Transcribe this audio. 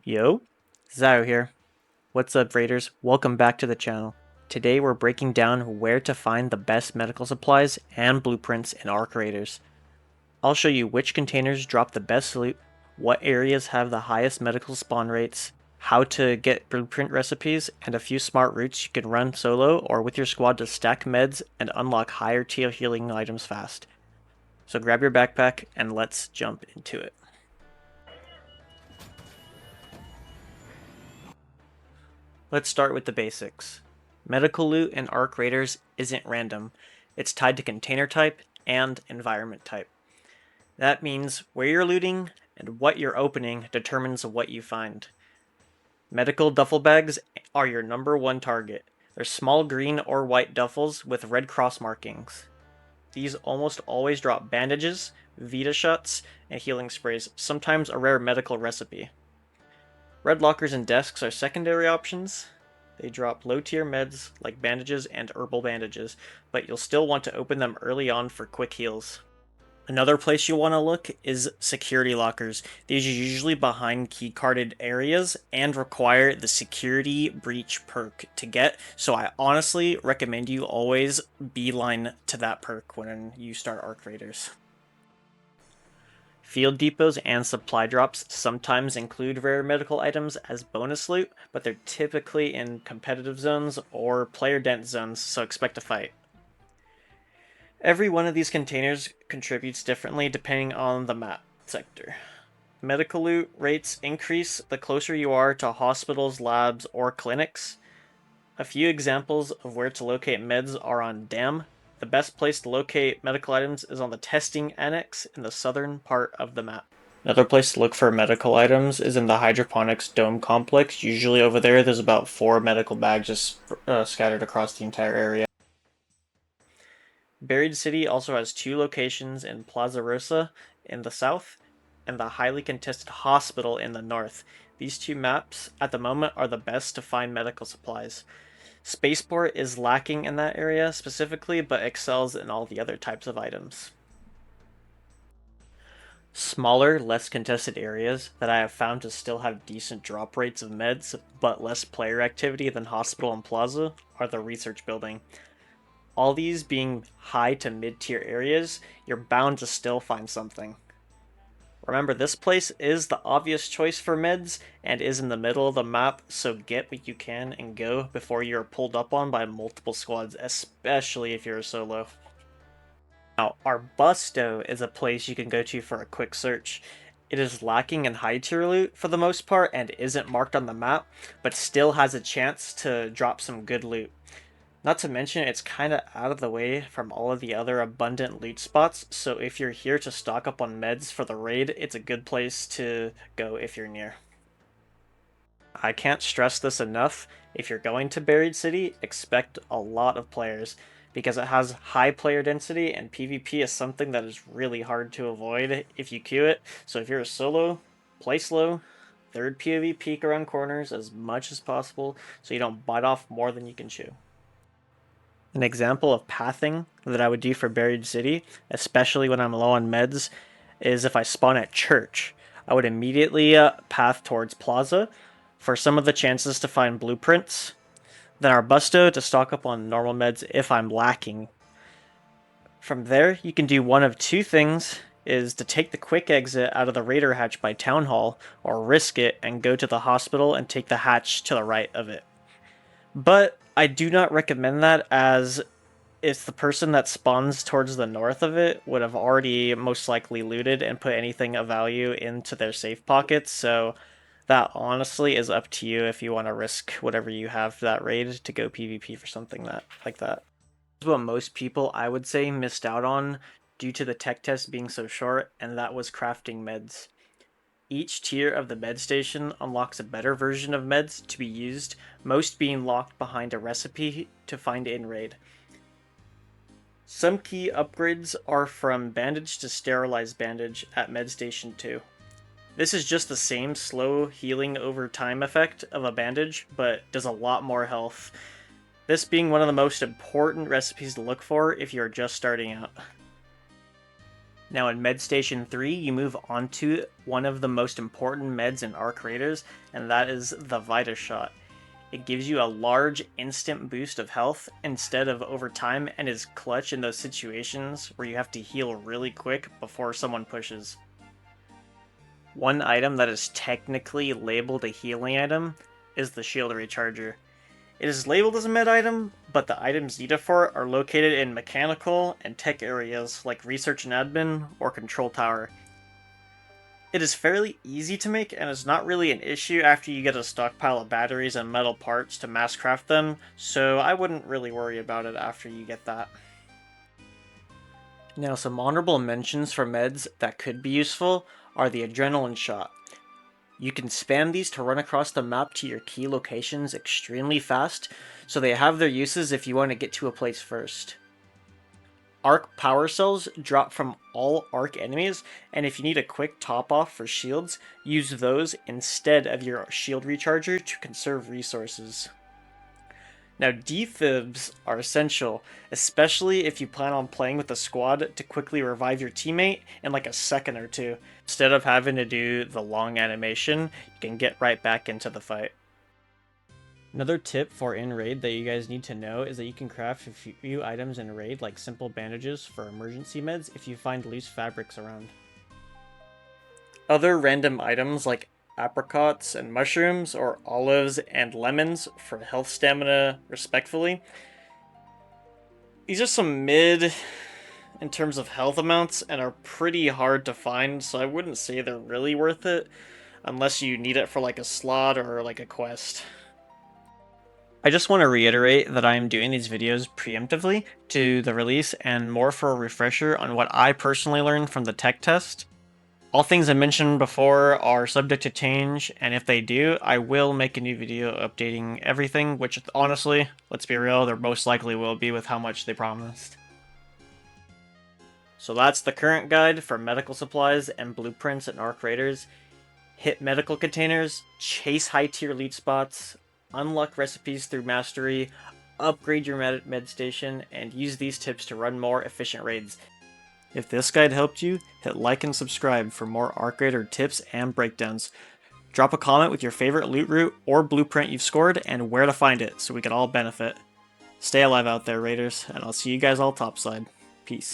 Yo, Xayoh here. What's up, Raiders? Welcome back to the channel. Today we're breaking down where to find the best medical supplies and blueprints in arcraiders. I'll show you which containers drop the best loot, what areas have the highest medical spawn rates, how to get blueprint recipes, and a few smart routes you can run solo or with your squad to stack meds and unlock higher tier healing items fast. So grab your backpack and let's jump into it. Let's start with the basics. Medical loot in Arc Raiders isn't random. It's tied to container type and environment type. That means where you're looting and what you're opening determines what you find. Medical duffel bags are your number one target. They're small green or white duffels with red cross markings. These almost always drop bandages, Vita shots, and healing sprays, sometimes a rare medical recipe. Red lockers and desks are secondary options. They drop low-tier meds like bandages and herbal bandages, but you'll still want to open them early on for quick heals. Another place you'll want to look is security lockers. These are usually behind key-carded areas and require the security breach perk to get, so I honestly recommend you always beeline to that perk when you start Arc Raiders. Field depots and supply drops sometimes include rare medical items as bonus loot, but they're typically in competitive zones or player dense zones, so expect a fight. Every one of these containers contributes differently depending on the map sector. Medical loot rates increase the closer you are to hospitals, labs, or clinics. A few examples of where to locate meds are on Dam. The best place to locate medical items is on the testing annex in the southern part of the map. Another place to look for medical items is in the hydroponics dome complex. Usually over there's about 4 medical bags just scattered across the entire area. Buried City also has 2 locations in Plaza Rosa in the south and the highly contested hospital in the north. These 2 maps at the moment are the best to find medical supplies. Spaceport is lacking in that area specifically, but excels in all the other types of items. Smaller, less contested areas that I have found to still have decent drop rates of meds, but less player activity than Hospital and Plaza, are the Research Building. All these being high to mid-tier areas, you're bound to still find something. Remember, this place is the obvious choice for meds and is in the middle of the map, so get what you can and go before you're pulled up on by multiple squads, especially if you're a solo. Now, Arbusto is a place you can go to for a quick search. It is lacking in high tier loot for the most part and isn't marked on the map, but still has a chance to drop some good loot. Not to mention, it's kinda out of the way from all of the other abundant loot spots, so if you're here to stock up on meds for the raid, it's a good place to go if you're near. I can't stress this enough, if you're going to Buried City, expect a lot of players, because it has high player density and PvP is something that is really hard to avoid if you queue it, so if you're a solo, play slow, third PvP peek around corners as much as possible so you don't bite off more than you can chew. An example of pathing that I would do for Buried City, especially when I'm low on meds, is if I spawn at Church. I would immediately path towards Plaza for some of the chances to find blueprints, then Arbusto to stock up on normal meds if I'm lacking. From there, you can do one of 2 things, is to take the quick exit out of the Raider hatch by Town Hall, or risk it and go to the hospital and take the hatch to the right of it. But I do not recommend that, as if the person that spawns towards the north of it would have already most likely looted and put anything of value into their safe pockets, so that honestly is up to you if you want to risk whatever you have for that raid to go PvP for something like that. This is what most people, I would say, missed out on due to the tech test being so short, and that was crafting meds. Each tier of the med station unlocks a better version of meds to be used, most being locked behind a recipe to find in raid. Some key upgrades are from bandage to sterilized bandage at med station 2. This is just the same slow healing over time effect of a bandage, but does a lot more health. This being one of the most important recipes to look for if you're just starting out. Now in Med Station 3, you move on to one of the most important meds in arcraiders, and that is the Vita Shot. It gives you a large instant boost of health instead of over time, and is clutch in those situations where you have to heal really quick before someone pushes. One item that is technically labeled a healing item is the Shield Recharger. It is labeled as a med item, but the items needed for it are located in mechanical and tech areas like research and admin or control tower. It is fairly easy to make and is not really an issue after you get a stockpile of batteries and metal parts to mass craft them, so I wouldn't really worry about it after you get that. Now some honorable mentions for meds that could be useful are the Adrenaline Shot. You can spam these to run across the map to your key locations extremely fast, so they have their uses if you want to get to a place first. Arc power cells drop from all arc enemies, and if you need a quick top off for shields, use those instead of your shield recharger to conserve resources. Now defibs are essential, especially if you plan on playing with a squad to quickly revive your teammate in like a second or two. Instead of having to do the long animation, you can get right back into the fight. Another tip for in raid that you guys need to know is that you can craft a few items in raid, like simple bandages for emergency meds if you find loose fabrics around. Other random items like apricots and mushrooms, or olives and lemons for health stamina respectively. These are some mid in terms of health amounts and are pretty hard to find, so I wouldn't say they're really worth it unless you need it for like a slot or like a quest. I just want to reiterate that I am doing these videos preemptively to the release and more for a refresher on what I personally learned from the tech test. All things I mentioned before are subject to change, and if they do, I will make a new video updating everything, which honestly, let's be real, there most likely will be with how much they promised. So that's the current guide for medical supplies and blueprints and arcraiders. Hit medical containers, chase high tier loot spots, unlock recipes through mastery, upgrade your med station, and use these tips to run more efficient raids. If this guide helped you, hit like and subscribe for more arcraider tips and breakdowns. Drop a comment with your favorite loot route or blueprint you've scored and where to find it so we can all benefit. Stay alive out there, raiders, and I'll see you guys all topside. Peace.